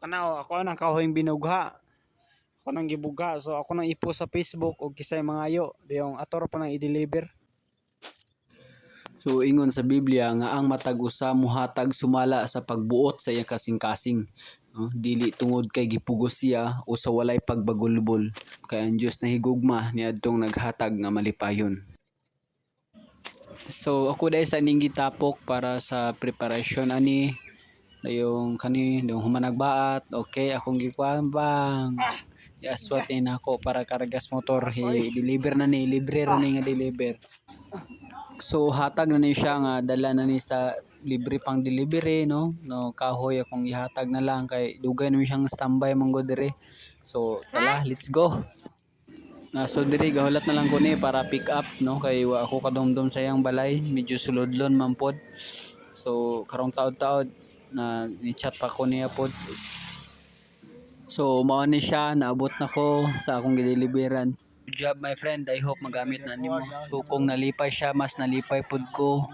kana ako nang kahoyng binugha. Ako nang gibugha. So ako nang ipost sa Facebook og kisay mangayo. Diyong ator pa nang i-deliver. So ingon sa Biblia nga ang matag usa mohatag sumala sa pagbuot sa iyang kasing-kasing. No? Dili tungod kay gipugos siya o sa walay pagbagulbol. Kay ang Dios nahigugma niadtong naghatag nga malipayon. So ako dahil sa ning gitapok para sa preparasyon ani yung yung humanagbaat, okay, akong gikuan bang. Iaswat ni nako para kargas motor, i-deliver na ni, libre ra ni nga deliver. So hatag na ni siya nga dala na ni sa libre pang delivery no kahoy akong ihatag na lang kay dugay na siyang standby mong go dire. So tala, let's go. So dire gahulat na lang ko ni para pick up no kay wa ako kadomdom sa iyang balay, medyo sulodlon man pod. So karong taod-taod na ni-chat pa ko niya pod. So mao ni siya, naabot na ko sa akong gideliveran. Good job my friend, I hope magamit na nimo. Kung nalipay siya, mas nalipay pod ko.